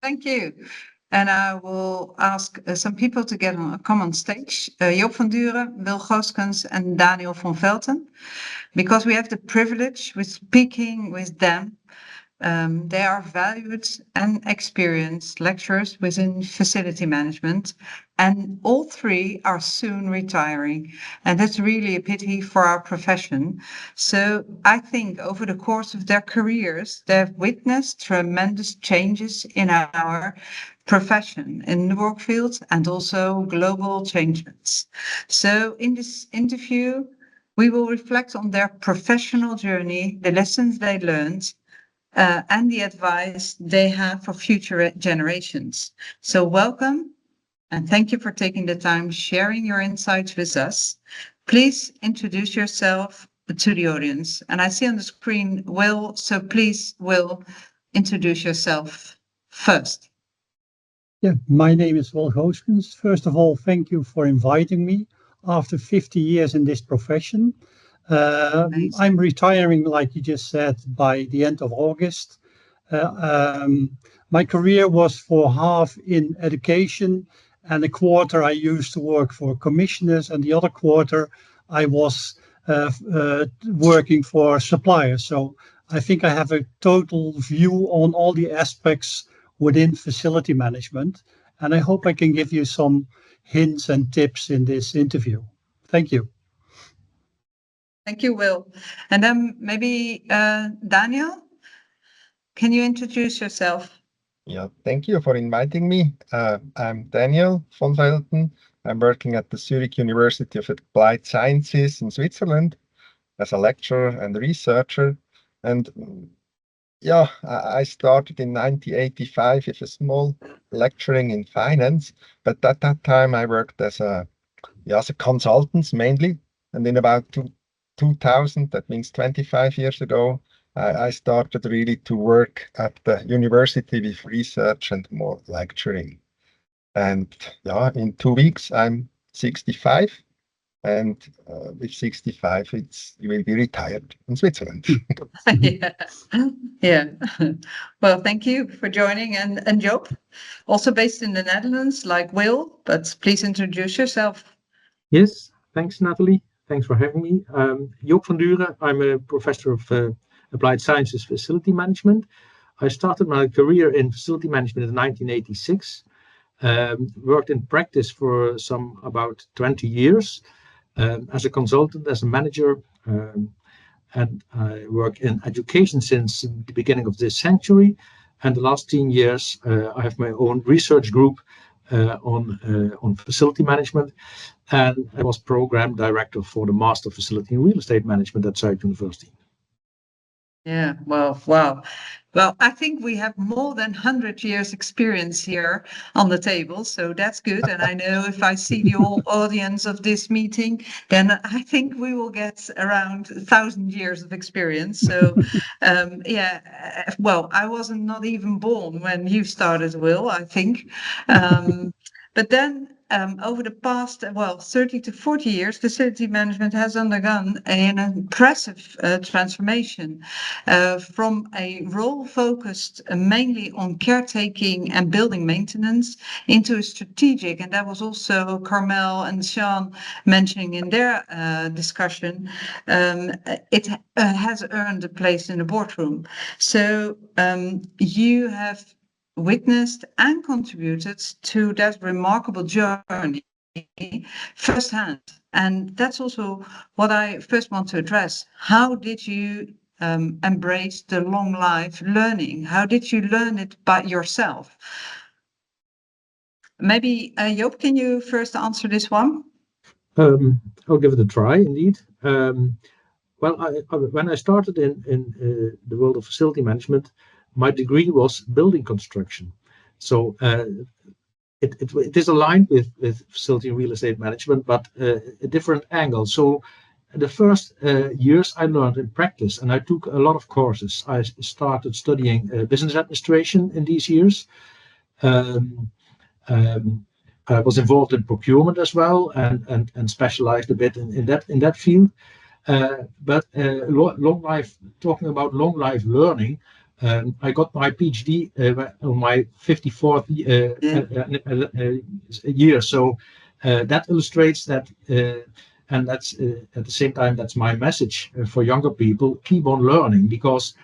Thank you. And I will ask some people to come on stage. Joop van Duren, Wil Gooskens, and Daniel von Felten, because we have the privilege with speaking with them. They are valued and experienced lecturers within facility management, and all three are soon retiring. And that's really a pity for our profession. So I think over the course of their careers, they've witnessed tremendous changes in our profession in the work field and also global changes. So in this interview, we will reflect on their professional journey, the lessons they learned, and the advice they have for future generations. So welcome, and thank you for taking the time sharing your insights with us. Please introduce yourself to the audience. And I see on the screen Wil, so please, Wil, introduce yourself first. Yeah, my name is Wil Gooskens. First of all, thank you for inviting me after 50 years in this profession. I'm retiring, like you just said, by the end of August. My career was for half in education, and a quarter I used to work for commissioners, and the other quarter I was working for suppliers. So I think I have a total view on all the aspects within facility management, and I hope I can give you some hints and tips in this interview. Thank you. Thank you, Wil. And then maybe Daniel, can you introduce yourself? Yeah, thank you for inviting me. I'm Daniel von Felten. I'm working at the Zurich University of Applied Sciences in Switzerland as a lecturer and researcher. And yeah, I started in 1985 with a small lecturing in finance, but at that time I worked as a consultant mainly. And in about 2000, that means 25 years ago, I started really to work at the university with research and more lecturing. And yeah, in 2 weeks, I'm 65. And with 65, you will be retired in Switzerland. Yeah. Well, thank you for joining. And Joop, also based in the Netherlands, like Wil, but please introduce yourself. Yes, thanks, Natalie. Thanks for having me. Joop van Duren. I'm a professor of Applied Sciences Facility Management. I started my career in facility management in 1986. Worked in practice for about 20 years as a consultant, as a manager, and I work in education since the beginning of this century. And the last 10 years, I have my own research group on facility management, and I was program director for the Master Facility in Real Estate Management at Zuid University. Yeah, well, wow. Well, I think we have more than 100 years experience here on the table, so that's good. And I know if I see the whole audience of this meeting, then I think we will get around 1,000 years of experience. So, yeah, well, I wasn't not even born when you started, Wil, I think. But then over the past, 30 to 40 years, facility management has undergone an impressive transformation from a role focused mainly on caretaking and building maintenance into a strategic, and that was also Carmel and Sean mentioning in their discussion, it has earned a place in the boardroom. So you have witnessed and contributed to that remarkable journey firsthand. And that's also what I first want to address. How did you embrace the long life learning? How did you learn it by yourself? Maybe Joop, can you first answer this one? I'll give it a try, indeed. Well, when I started in the world of facility management, my degree was building construction. So it is aligned with facility and real estate management, but a different angle. So the first years I learned in practice, and I took a lot of courses. I started studying business administration in these years. I was involved in procurement as well, and specialized a bit in that field. But long life, talking about long life learning, I got my PhD on my 54th year, so that illustrates that, and that's at the same time, that's my message for younger people: keep on learning, because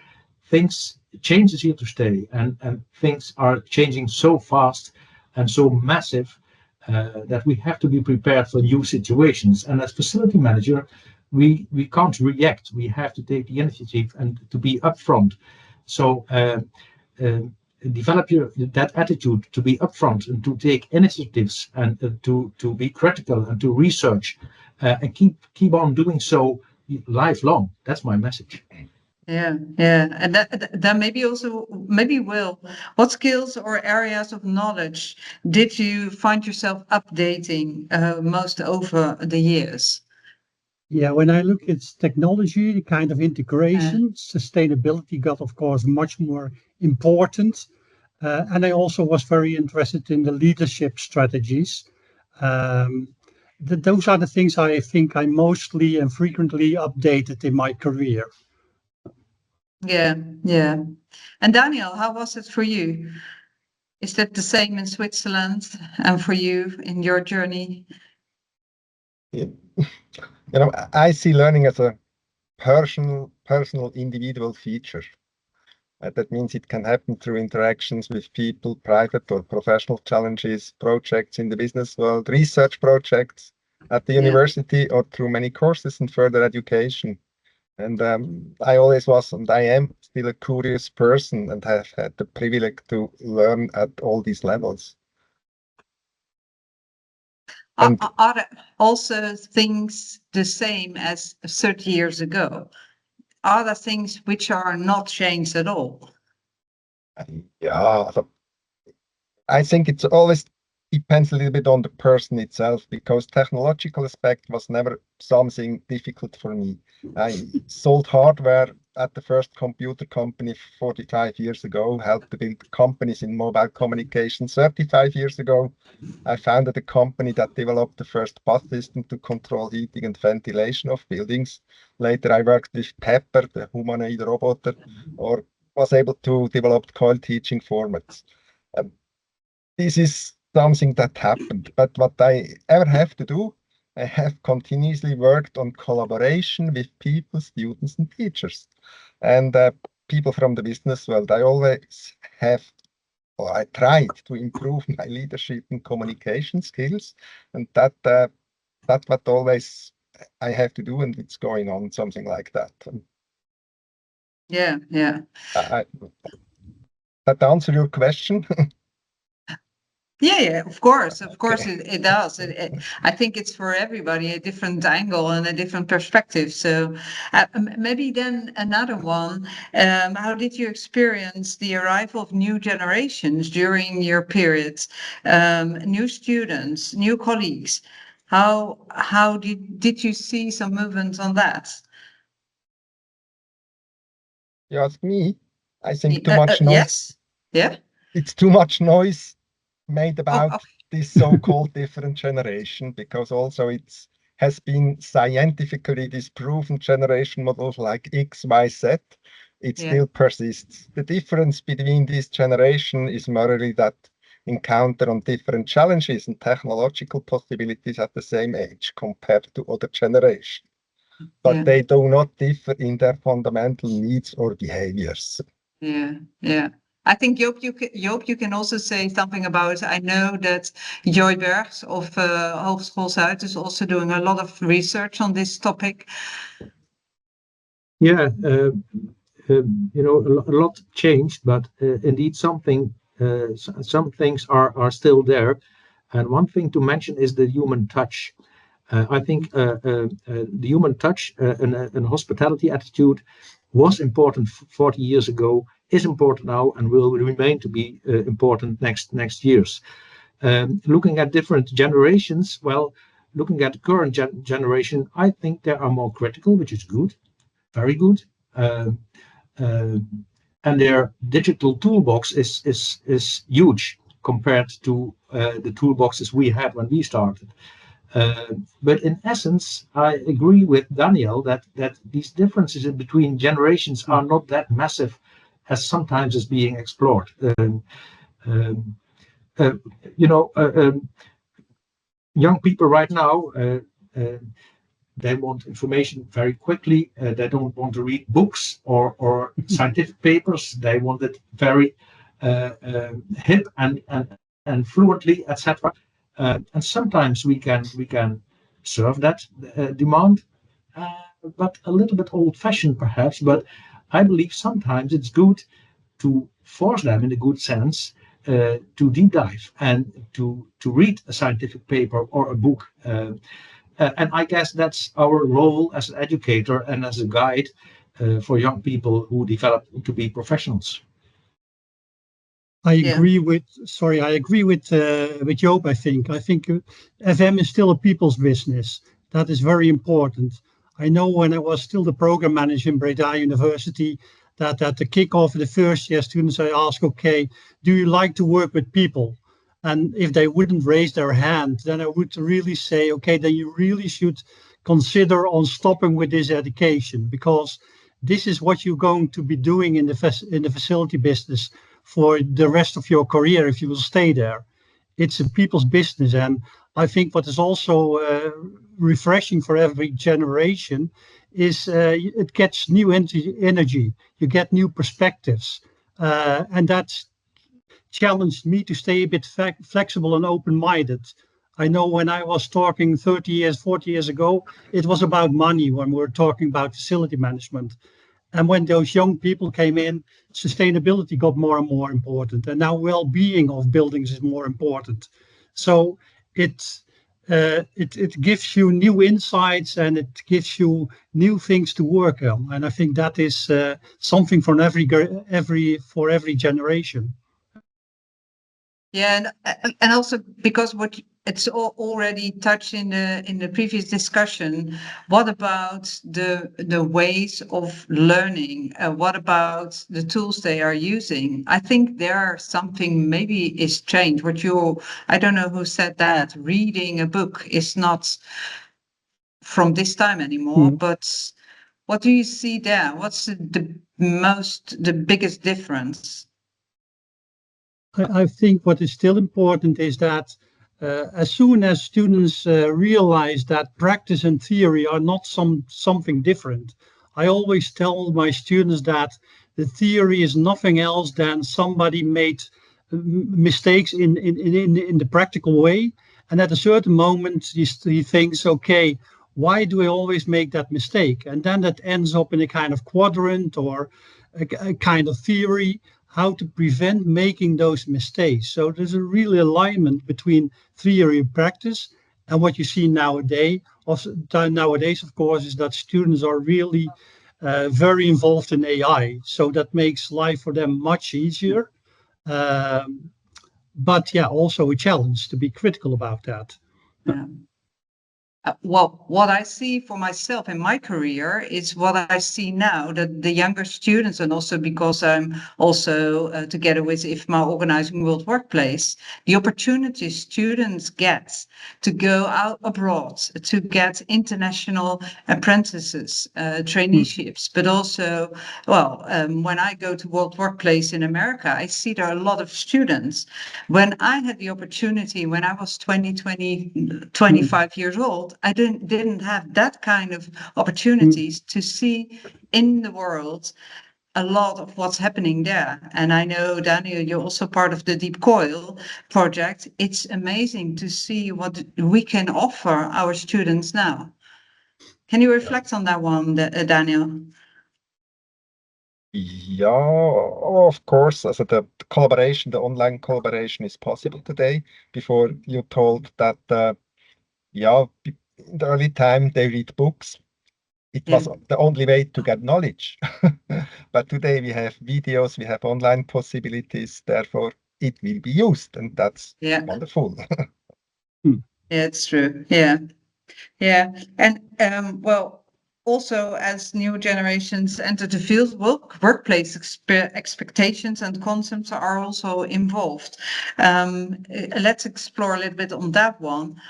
change is here to stay, and things are changing so fast and so massive that we have to be prepared for new situations. And as facility manager, we can't react. We have to take the initiative and to be upfront. So develop that attitude to be upfront and to take initiatives, and to be critical and to research, and keep on doing so lifelong. That's my message. Yeah, and that maybe Wil, what skills or areas of knowledge did you find yourself updating most over the years? Yeah, when I look at technology, the kind of integration, sustainability got, of course, much more important. And I also was very interested in the leadership strategies. Those are the things I think I mostly and frequently updated in my career. Yeah. And Daniel, how was it for you? Is that the same in Switzerland and for you in your journey? Yeah. I see learning as a personal, individual feature. That means it can happen through interactions with people, private or professional challenges, projects in the business world, research projects at the university, or through many courses in further education. And I always was, and I am still, a curious person, and have had the privilege to learn at all these levels. Are there also things the same as 30 years ago? Are there things which are not changed at all? Yeah, I think it's always depends a little bit on the person itself, because technological aspect was never something difficult for me. I sold hardware at the first computer company 45 years ago, helped to build companies in mobile communication 35 years ago. I founded a company that developed the first bus system to control heating and ventilation of buildings. Later, I worked with Pepper, the humanoid robot, or was able to develop coil teaching formats. This is something that happened, but what I ever have to do, I have continuously worked on collaboration with people, students and teachers, and people from the business world. I always have, or I tried to improve my leadership and communication skills, and that's what always I have to do, and it's going on something like that. Yeah. That answer your question? Yeah, of course Okay. it does. I think it's for everybody a different angle and a different perspective. So maybe then another one, how did you experience the arrival of new generations during your periods? New students, new colleagues. How did you see some movement on that? You ask me, I think too much noise. Yes. Yeah. It's too much noise made about Oh. this so-called different generation, because also it has been scientifically disproven generation models like X, Y, Z. It still persists. The difference between this generation is merely that encounter on different challenges and technological possibilities at the same age compared to other generations. But they do not differ in their fundamental needs or behaviors. Yeah. I think Joop, you can also say something about. I know that Joy Bergs of Hogeschool Zuid is also doing a lot of research on this topic. Yeah, a lot changed, but indeed some things are still there. And one thing to mention is the human touch. I think the human touch and hospitality attitude was important 40 years ago, is important now, and will remain to be important next years. Looking at different generations, well, looking at the current generation, I think they are more critical, which is good, very good. And their digital toolbox is huge compared to the toolboxes we had when we started. But in essence, I agree with Daniel that these differences between generations are not that massive as sometimes is being explored. You know, young people right now, they want information very quickly. They don't want to read books or scientific papers. They want it very hip and fluently, etc. And sometimes we can serve that demand, but a little bit old-fashioned perhaps. But I believe sometimes it's good to force them, in a good sense, to deep dive and to read a scientific paper or a book. And I guess that's our role as an educator and as a guide for young people who develop to be professionals. I agree with Joop. I think FM is still a people's business. That is very important. I know when I was still the program manager in Breda University, that at the kickoff of the first year students, I asked, okay, do you like to work with people? And if they wouldn't raise their hand, then I would really say, okay, then you really should consider on stopping with this education, because this is what you're going to be doing in the facility business for the rest of your career if you will stay there. It's a people's business. And I think what is also refreshing for every generation is it gets new energy. You get new perspectives. And that's challenged me to stay a bit flexible and open-minded. I know when I was talking 30 years, 40 years ago, it was about money when we were talking about facility management. And when those young people came in, sustainability got more and more important. And now well-being of buildings is more important. So it gives you new insights and it gives you new things to work on. And I think that is something for every generation. Yeah, and also because what it's already touched in the previous discussion. What about the ways of learning? What about the tools they are using? I think there something maybe is changed. I don't know who said that. Reading a book is not from this time anymore. But what do you see there? What's the biggest difference? I think what is still important is that as soon as students realize that practice and theory are not something different, I always tell my students that the theory is nothing else than somebody made mistakes in the practical way, and at a certain moment he thinks, okay, why do I always make that mistake? And then that ends up in a kind of quadrant or a kind of theory, how to prevent making those mistakes. So there's a real alignment between theory and practice. And what you see nowadays, of course, is that students are really very involved in AI. So that makes life for them much easier. But yeah, also a challenge to be critical about that. Yeah. Well, what I see for myself in my career is what I see now, that the younger students, and also because I'm also together with IFMA organizing World Workplace, the opportunities students get to go out abroad, to get international apprentices, traineeships, but also, when I go to World Workplace in America, I see there are a lot of students. When I had the opportunity, when I was 25 years old, I didn't have that kind of opportunities to see in the world a lot of what's happening there. And I know, Daniel, you're also part of the Deep Coil project. It's amazing to see what we can offer our students now. Can you reflect on that one, Daniel? Yeah, of course. Also the collaboration, the online collaboration is possible today. Before you told that, in the early time they read books. It was the only way to get knowledge. But today we have videos, we have online possibilities. Therefore, it will be used, and that's wonderful. Yeah, it's true. Yeah. And also as new generations enter the field, workplace expectations and concepts are also involved. Let's explore a little bit on that one.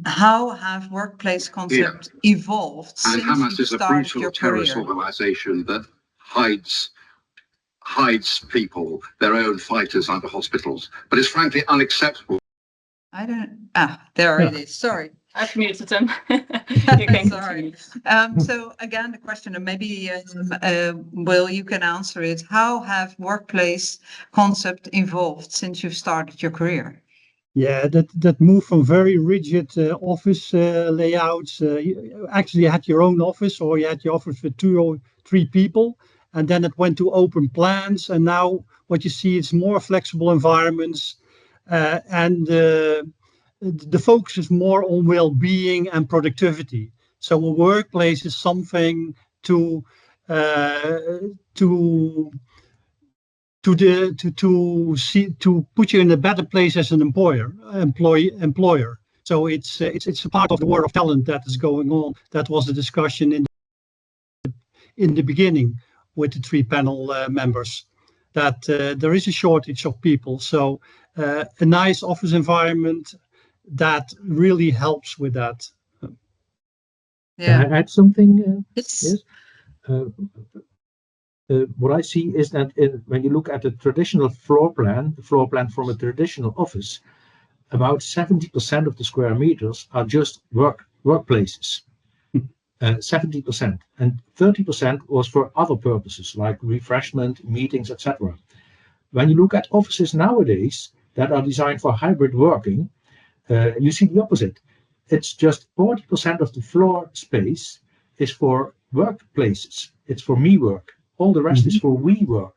How have workplace concepts evolved since you started your career? Terrorist organization that hides hides people, their own fighters under hospitals, but it's frankly unacceptable. I don't. There it is. Sorry. I've muted him. You can Sorry. continue. So again, the question, and maybe Wil, you can answer it. How have workplace concept evolved since you've started your career? Yeah, that moved from very rigid office layouts. Actually, you had your own office, or you had your office for 2 or 3 people, and then it went to open plans. And now what you see is more flexible environments, and the focus is more on well-being and productivity. So a workplace is something to put you in a better place as an employer. So it's a part of the war of talent that is going on. That was the discussion in the beginning with the 3 panel members, that there is a shortage of people. So a nice office environment that really helps with that. Yeah. Can I add something? Yes. What I see is that when you look at a traditional floor plan from a traditional office, about 70% of the square meters are just workplaces. 70%, and 30% was for other purposes like refreshment, meetings, etc. When you look at offices nowadays that are designed for hybrid working, you see the opposite. It's just 40% of the floor space is for workplaces. It's for me work. All the rest is for we work.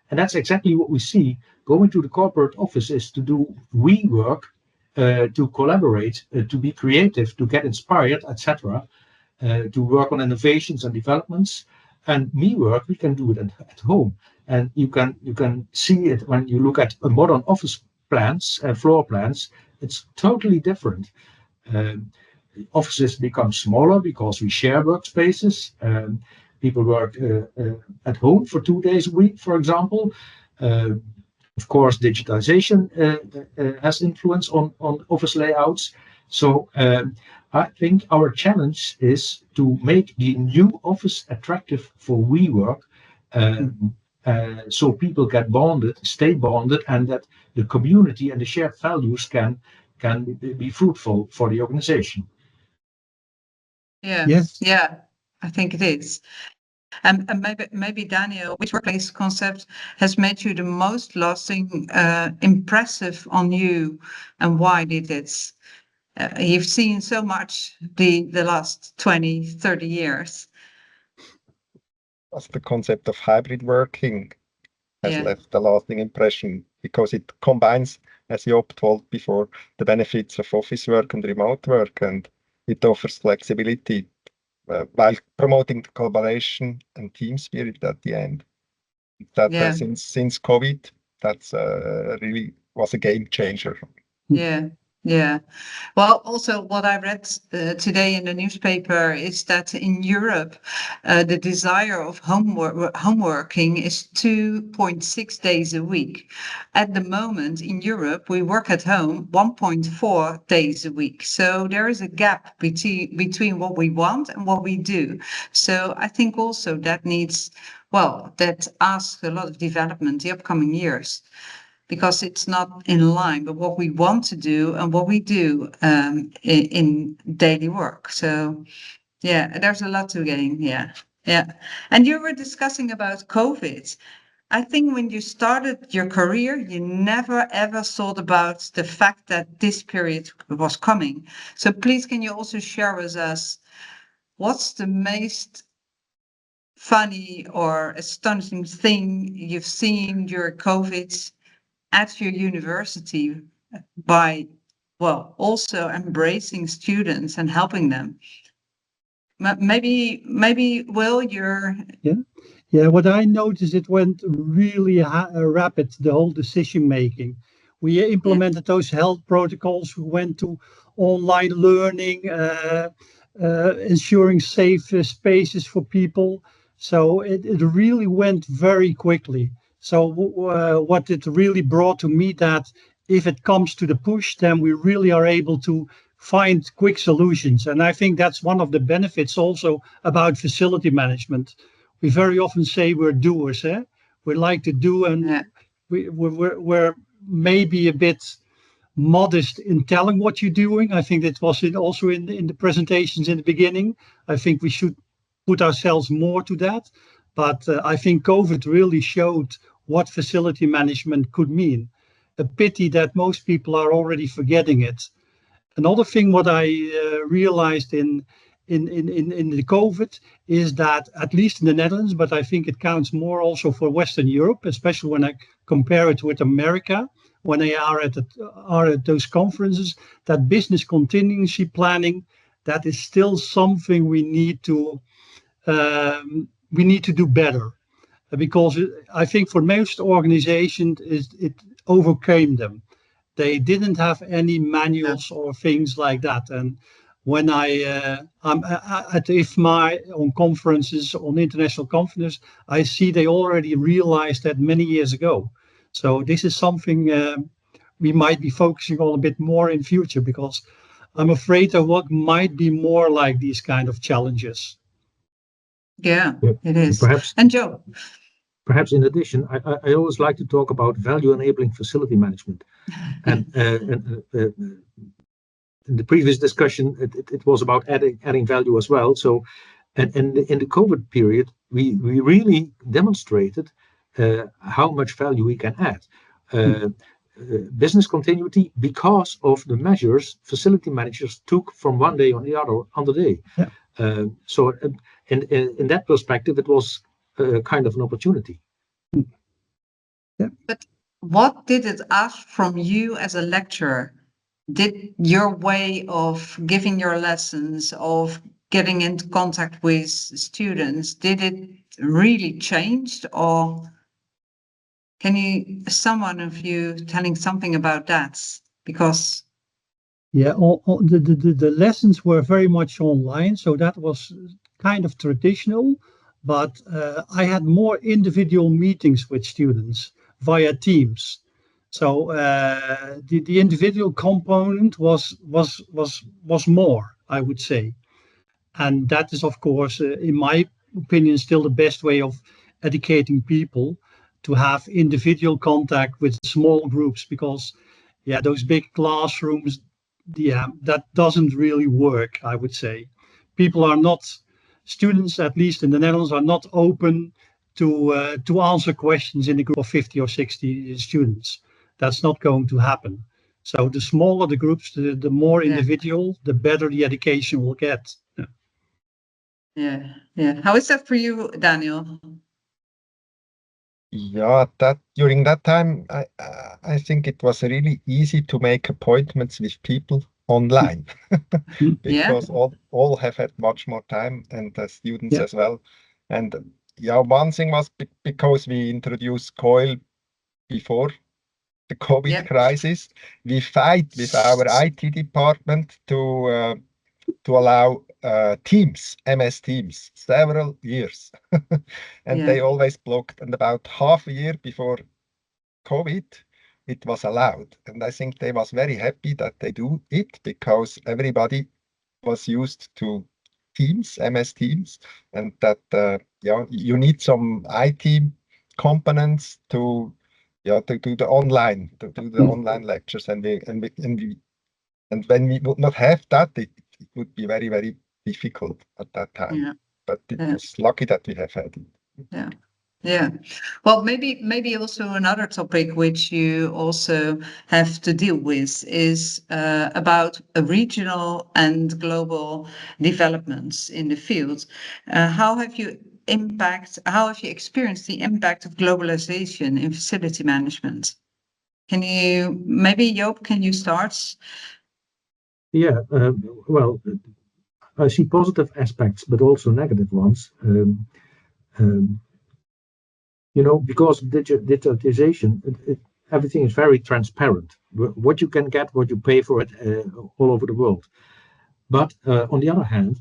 And that's exactly what we see. Going to the corporate office is to do we work, to collaborate, to be creative, to get inspired, etc., to work on innovations and developments. And me work, we can do it at home. And you can see it when you look at modern office plans, floor plans. It's totally different. Offices become smaller because we share workspaces. People work at home for 2 days a week, for example. Of course, digitization has influence on office layouts. So I think our challenge is to make the new office attractive for WeWork, so people get bonded, stay bonded, and that the community and the shared values can be fruitful for the organization. Yeah. Yes. Yeah, I think it is. And maybe Daniel, which workplace concept has made you the most lasting, impressive on you, and why did it? You've seen so much the last 20, 30 years. As the concept of hybrid working has left a lasting impression, because it combines, as Joop told before, the benefits of office work and remote work, and it offers flexibility while promoting the collaboration and team spirit at the end. That since COVID, that's really was a game changer. Yeah. Yeah. Well, also what I read today in the newspaper is that in Europe, the desire of home working is 2.6 days a week. At the moment in Europe, we work at home 1.4 days a week. So there is a gap between what we want and what we do. So I think also that needs, that asks a lot of development the upcoming years, because it's not in line with what we want to do and what we do in daily work. So, there's a lot to gain. Yeah. And you were discussing about COVID. I think when you started your career, you never ever thought about the fact that this period was coming. So please, can you also share with us what's the most funny or astonishing thing you've seen during COVID at your university by, also embracing students and helping them? Maybe Wil, you're... Yeah, what I noticed, it went really rapid, the whole decision making. We implemented those health protocols, we went to online learning, ensuring safe spaces for people. So it really went very quickly. So what it really brought to me, that if it comes to the push, then we really are able to find quick solutions. And I think that's one of the benefits also about facility management. We very often say we're doers, like to do, and we're maybe a bit modest in telling what you're doing. I think that was also in the presentations in the beginning. I think we should put ourselves more to that. But I think COVID really showed what facility management could mean. A pity that most people are already forgetting it. Another thing what I realized in the COVID is that, at least in the Netherlands, but I think it counts more also for Western Europe, especially when I compare it with America, when they are at those conferences, that business contingency planning, that is still something we need to do better, because I think for most organizations it overcame them. They didn't have any manuals or things like that. And when I'm at IFMA on conferences, on international conferences, I see they already realized that many years ago. So this is something we might be focusing on a bit more in future, because I'm afraid of what might be more like these kind of challenges. Yeah, it is. Perhaps, and Joe? Perhaps in addition, I always like to talk about value enabling facility management. And in the previous discussion, it was about adding value as well. So, and in the COVID period, we really demonstrated how much value we can add. Business continuity, because of the measures facility managers took from one day on the other day. Yeah. So in that perspective, it was kind of an opportunity. Yeah. But what did it ask from you as a lecturer? Did your way of giving your lessons, of getting into contact with students, did it really change? Or can someone of you telling something about that? Because the lessons were very much online, so that was kind of traditional, but I had more individual meetings with students via Teams. So the individual component was more, I would say. And that is, of course, in my opinion, still the best way of educating people, to have individual contact with small groups, because those big classrooms, that doesn't really work, I would say. Students, at least in the Netherlands, are not open to answer questions in a group of 50 or 60 students. That's not going to happen. So the smaller the groups, the more individual, the better the education will get. Yeah. How is that for you, Daniel? Yeah, during that time, I think it was really easy to make appointments with people online because all have had much more time, and the students as well. And one thing was because we introduced COIL before the COVID crisis, we fight with our IT department to allow Teams, MS Teams, several years. And they always blocked. And about half a year before COVID, it was allowed. And I think they was very happy that they do it, because everybody was used to Teams, MS Teams, and that you need some IT components to do the online, online lectures. And when we would not have that, it would be very, very difficult at that time. But it was lucky that we have had it. Yeah. Well, maybe also another topic which you also have to deal with is about regional and global developments in the field. How have you experienced the impact of globalization in facility management? Maybe Joop, can you start? Yeah, well, I see positive aspects, but also negative ones. Because digitalization, everything is very transparent. What you can get, what you pay for it, all over the world. But on the other hand,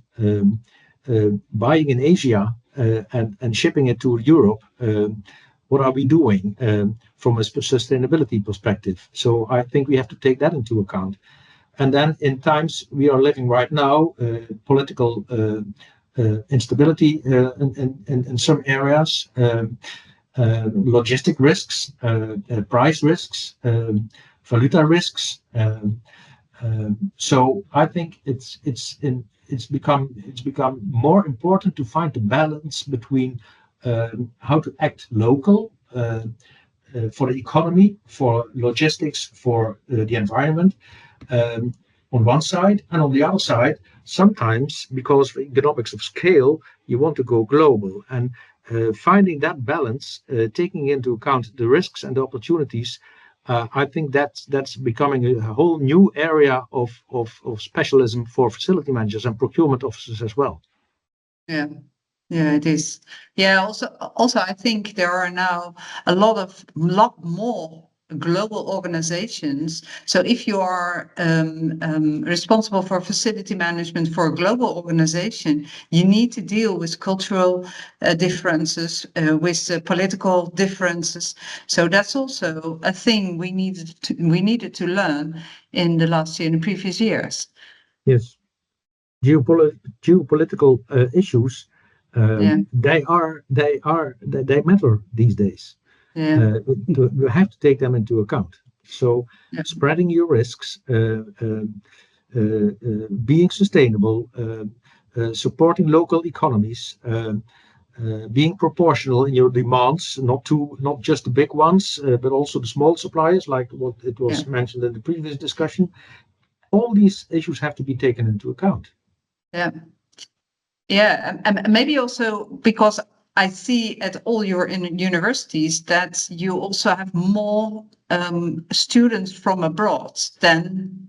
buying in Asia and shipping it to Europe, what are we doing from a sustainability perspective? So I think we have to take that into account. And then in times we are living right now, political instability in some areas. logistic risks, price risks, valuta risks. So I think it's become more important to find the balance between how to act local for the economy, for logistics, for the environment on one side, and on the other side, sometimes because of economics of scale, you want to go global, and finding that balance, taking into account the risks and the opportunities. I think that's becoming a whole new area of specialism for facility managers and procurement officers as well. Yeah, yeah, it is. Yeah, also, I think there are now a lot more global organizations. So if you are responsible for facility management for a global organization, you need to deal with cultural differences, with political differences. So that's also a thing we needed to learn in the last year, in the previous years. Yes, geopolitical issues. They matter these days. Yeah. You have to take them into account. So spreading your risks, being sustainable, supporting local economies, being proportional in your demands, not just the big ones, but also the small suppliers, like what it was mentioned in the previous discussion. All these issues have to be taken into account. Yeah. Yeah, and maybe also because I see at all your universities that you also have more students from abroad than,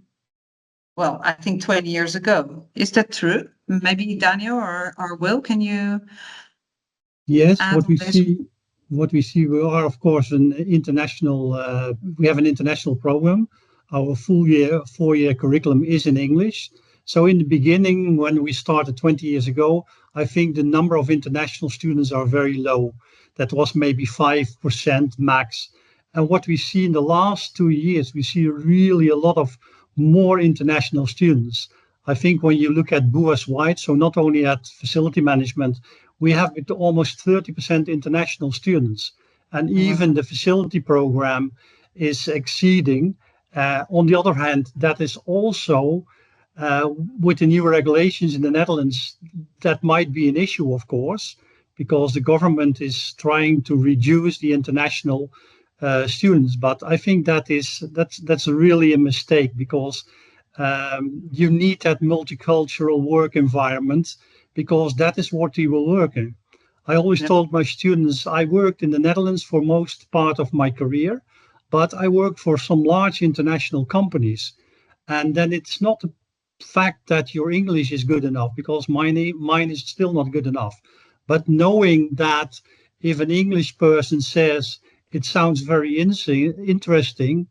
well, I think 20 years ago. Is that true? Maybe Daniel or Wil, can you? Yes, what we see, we are of course an international. We have an international program. Our full 4-year curriculum is in English. So in the beginning, when we started 20 years ago, I think the number of international students are very low. That was maybe 5% max. And what we see in the last 2 years, we see really a lot of more international students. I think when you look at BUAS wide, so not only at facility management, we have almost 30% international students. And even the facility program is exceeding. On the other hand, that is also with the new regulations in the Netherlands, that might be an issue, of course, because the government is trying to reduce the international students. But I think that's really a mistake, because you need that multicultural work environment, because that is what you will work in. I always told my students, I worked in the Netherlands for most part of my career, but I worked for some large international companies. And then it's not the fact that your English is good enough, because mine is still not good enough. But knowing that if an English person says it sounds very interesting,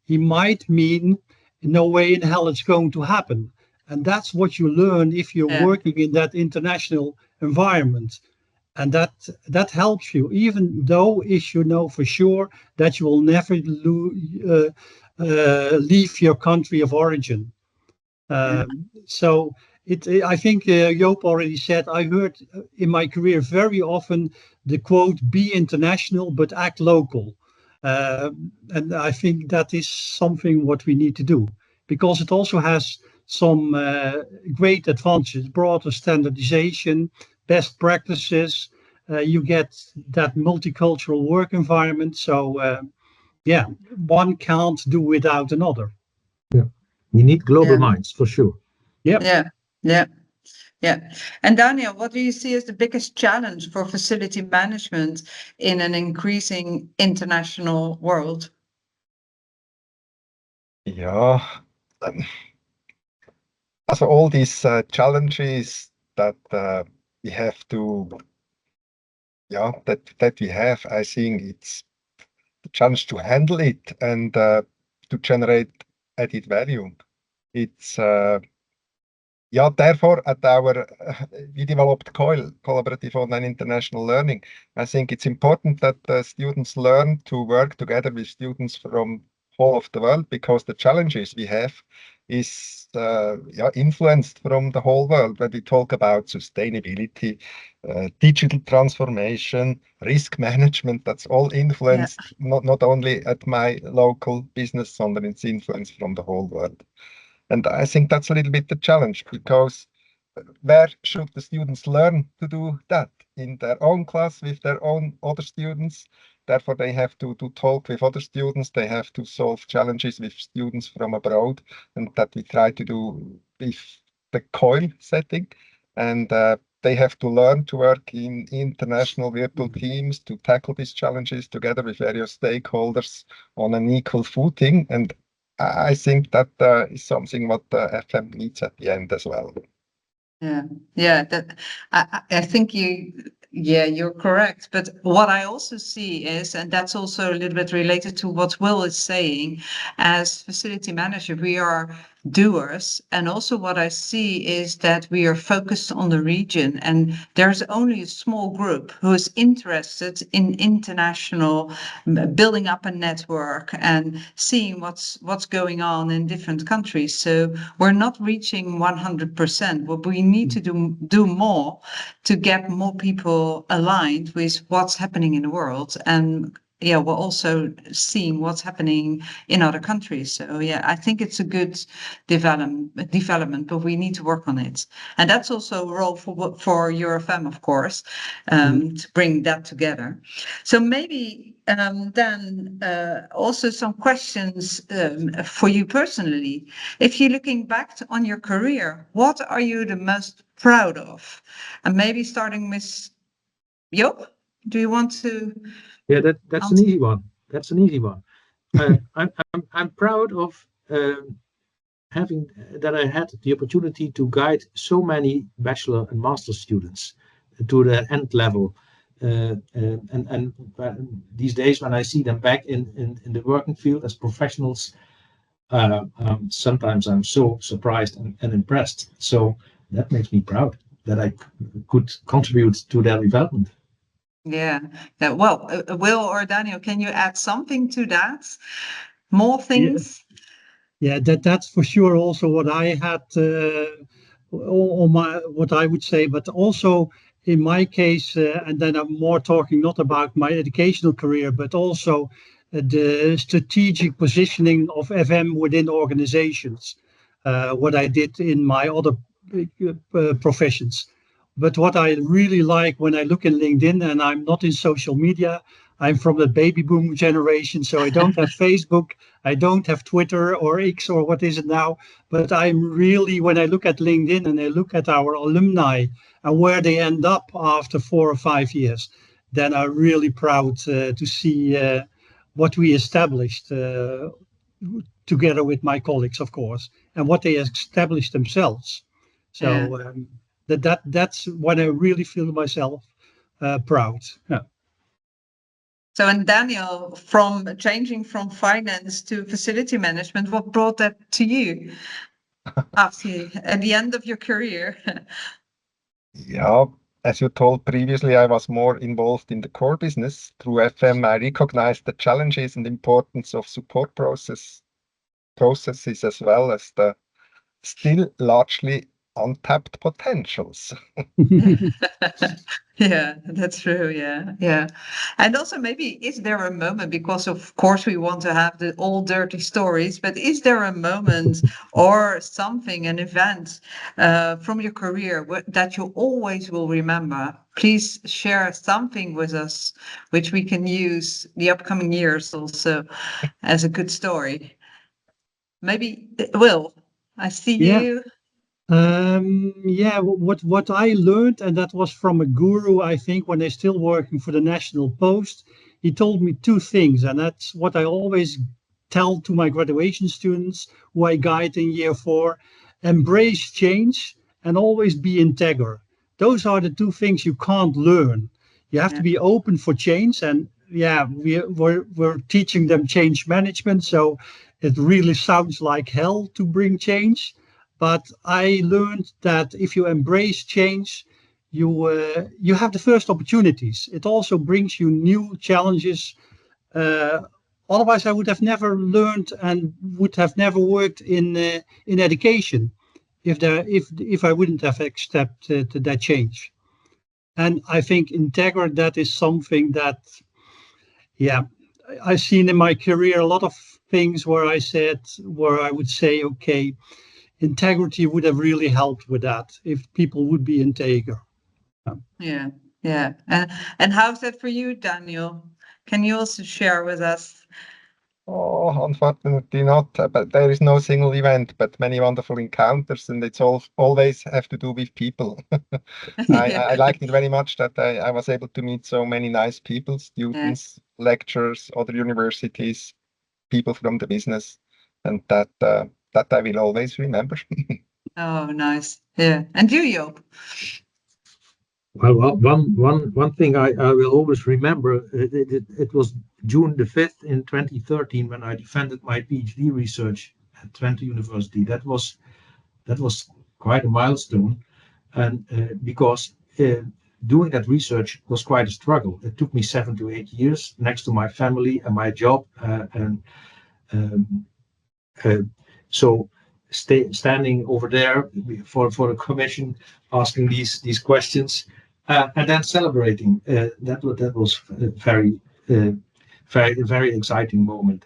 he might mean no way in hell it's going to happen. And that's what you learn if you're working in that international environment. And that helps you, even though if you know for sure that you will never leave your country of origin. So I think Joop already said, I heard in my career very often the quote, be international, but act local. And I think that is something what we need to do, because it also has some great advantages, broader standardization, best practices. You get that multicultural work environment. So one can't do without another. Yeah, you need global minds for sure. Yeah. And Daniel, what do you see as the biggest challenge for facility management in an increasing international world? Yeah, so all these challenges that we have to, that we have, I think it's the challenge to handle it and to generate added value. It's therefore at we developed COIL, Collaborative Online International Learning. I think it's important that students learn to work together with students from whole of the world, because the challenges we have is influenced from the whole world. When we talk about sustainability, digital transformation, risk management, that's all influenced not only at my local business, but it's influenced from the whole world. And I think that's a little bit the challenge, because where should the students learn to do that? In their own class with their own other students. Therefore, they have to talk with other students. They have to solve challenges with students from abroad, and that we try to do with the COIL setting. And they have to learn to work in international virtual teams to tackle these challenges together with various stakeholders on an equal footing. And I think that is something what FM needs at the end as well. Yeah, that I think you're correct. But what I also see is, and that's also a little bit related to what Wil is saying, as facility manager, we are doers. And also what I see is that we are focused on the region, and there's only a small group who is interested in international, building up a network and seeing what's going on in different countries. So we're not reaching 100%. What we need to do more to get more people aligned with what's happening in the world. And we're also seeing what's happening in other countries. So I think it's a good development, but we need to work on it. And that's also a role for EuroFM, of course, to bring that together. So maybe then also some questions for you personally. If you're looking back on your career, what are you the most proud of? And maybe starting with Joop, do you want to? Yeah, that's an easy one. That's an easy one. I'm proud of having that I had the opportunity to guide so many bachelor and master students to the end level. And these days, when I see them back in the working field as professionals, sometimes I'm so surprised and impressed. So that makes me proud that I could contribute to their development. Yeah. Well, Wil or Daniel, can you add something to that? More things? Yeah, that's for sure also what I had on what I would say, but also in my case, and then I'm more talking not about my educational career, but also the strategic positioning of FM within organizations, what I did in my other professions. But what I really like when I look in LinkedIn, and I'm not in social media, I'm from the baby boom generation, so I don't have Facebook, I don't have Twitter or X or what is it now, but I'm really, when I look at LinkedIn and I look at our alumni and where they end up after 4 or 5 years, then I'm really proud to see what we established together with my colleagues, of course, and what they established themselves. So that's when I really feel myself proud. Yeah. So, and Daniel, from changing from finance to facility management, what brought that to you at the end of your career? Yeah, as you told previously, I was more involved in the core business. Through FM, I recognized the challenges and importance of support processes, as well as the still largely untapped potentials. Yeah, that's true. Yeah. And also maybe, is there a moment, because of course we want to have the all dirty stories, but is there a moment or something, an event from your career that you always will remember? Please share something with us, which we can use the upcoming years also as a good story. Maybe, Wil, I see you. What I learned, and that was from a guru, I think, when they're still working for the National Post. He told me 2 things, and that's what I always tell to my graduation students who I guide in year 4: embrace change and always be integer. Those are the 2 things you can't learn. You have to be open for change, and we're teaching them change management, so it really sounds like hell to bring change. But I learned that if you embrace change, you have the first opportunities. It also brings you new challenges Otherwise, I would have never learned and would have never worked in education if I wouldn't have accepted that change. And I think integrity, that is something that, yeah, I've seen in my career a lot of things where I would say, okay, integrity would have really helped with that if people would be integer. Yeah, yeah. And how's that for you, Daniel? Can you also share with us? Oh, unfortunately not, but there is no single event, but many wonderful encounters, and it's always have to do with people. I liked it very much that I was able to meet so many nice people, students, lecturers, other universities, people from the business, and that I will always remember. Oh, nice. Yeah. And you, Joop? Well, one thing I will always remember, it was June the 5th in 2013 when I defended my PhD research at Twente University. That was quite a milestone, and because doing that research was quite a struggle. It took me 7 to 8 years next to my family and my job, so standing over there for a commission, asking these questions, and then celebrating. That was a very exciting moment.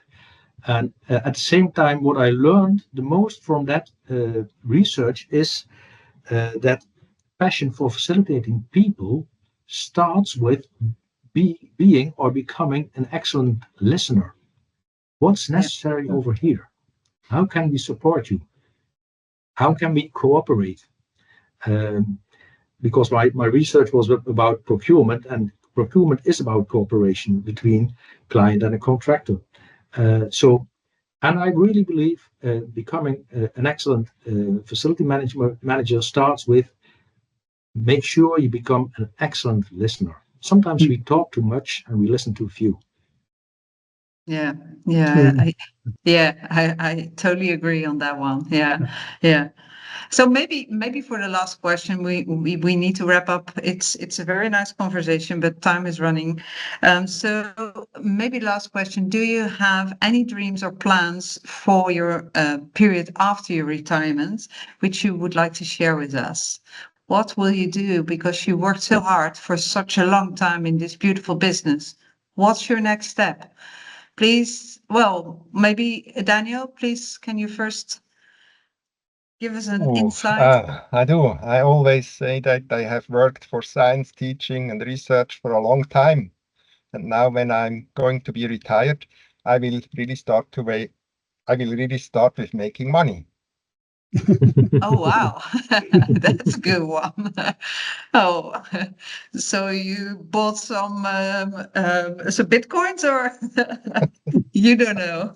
And at the same time, what I learned the most from that research is that passion for facilitating people starts with being or becoming an excellent listener. What's necessary over here? How can we support you? How can we cooperate? Because my research was about procurement, and procurement is about cooperation between client and a contractor. And I really believe becoming an excellent facility manager starts with make sure you become an excellent listener. Sometimes we talk too much and we listen too few. Yeah, I totally agree on that one. Yeah. So maybe for the last question, we need to wrap up. It's a very nice conversation, but time is running. So maybe last question: do you have any dreams or plans for your period after your retirement, which you would like to share with us? What will you do because you worked so hard for such a long time in this beautiful business? What's your next step? Please, well, maybe Daniel, please, can you first give us an insight? I do. I always say that I have worked for science teaching and research for a long time. And now when I'm going to be retired, I will really start with making money. Oh, wow. That's a good one. Oh, so you bought some Bitcoins or you don't know?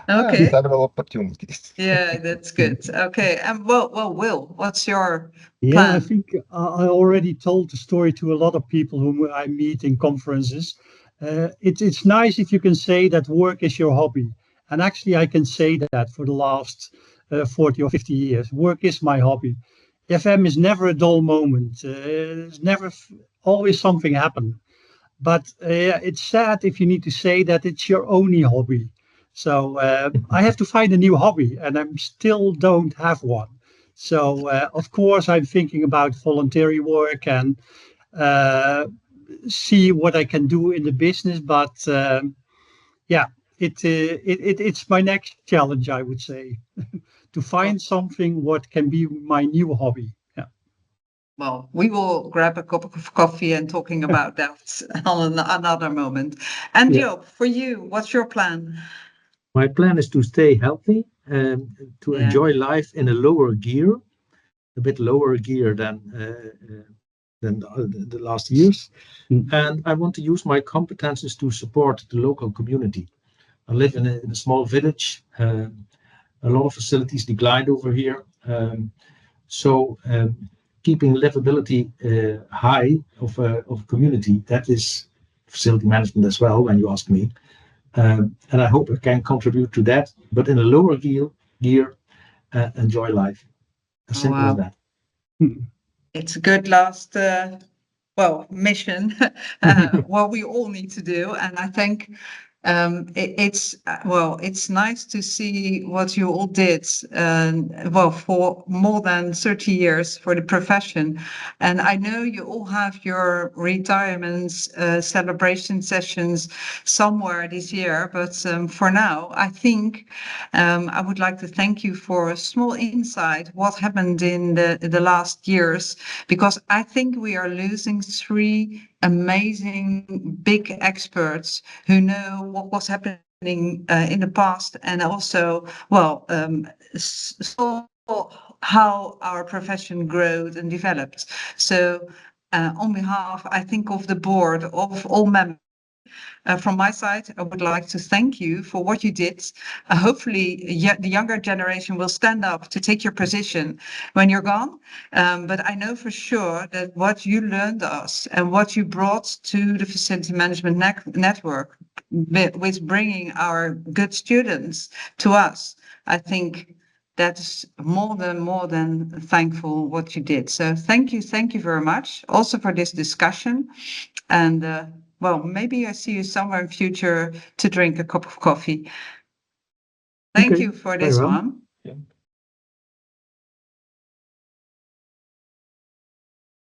Okay. Several opportunities. Yeah, that's good. Okay. Well, Wil, what's your Yeah, I plan? think I already told the story to a lot of people whom I meet in conferences. It's nice if you can say that work is your hobby. And actually, I can say that for the last 40 or 50 years. Work is my hobby. FM is never a dull moment. There's never always something happen. But it's sad if you need to say that it's your only hobby. So I have to find a new hobby, and I still don't have one. So of course I'm thinking about voluntary work and see what I can do in the business. But yeah, it's my next challenge, I would say, to find something what can be my new hobby. Yeah. Well, we will grab a cup of coffee and talking about that on another moment. And Joop, for you, what's your plan? My plan is to stay healthy and to enjoy life in a lower gear, a bit lower gear than the last years. And I want to use my competences to support the local community. I live in a small village. A lot of facilities declined over here. So keeping livability high of community, that is facility management as well, when you ask me. And I hope I can contribute to that, but in a lower gear, enjoy life. As simple as that. It's a good last, mission, what we all need to do. And I think It's nice to see what you all did, for more than 30 years for the profession. And I know you all have your retirements, celebration sessions somewhere this year, but for now, I think I would like to thank you for a small insight what happened in the last years, because I think we are losing 3 amazing big experts who know what was happening in the past, and also, saw how our profession growed and developed. So on behalf, I think, of the board, of all members, from my side, I would like to thank you for what you did. Hopefully, the younger generation will stand up to take your position when you're gone. But I know for sure that what you learned us and what you brought to the facility management network with bringing our good students to us, I think that's more than thankful what you did. So thank you very much also for this discussion. And maybe I see you somewhere in future to drink a cup of coffee. Thank you for this one. Yeah.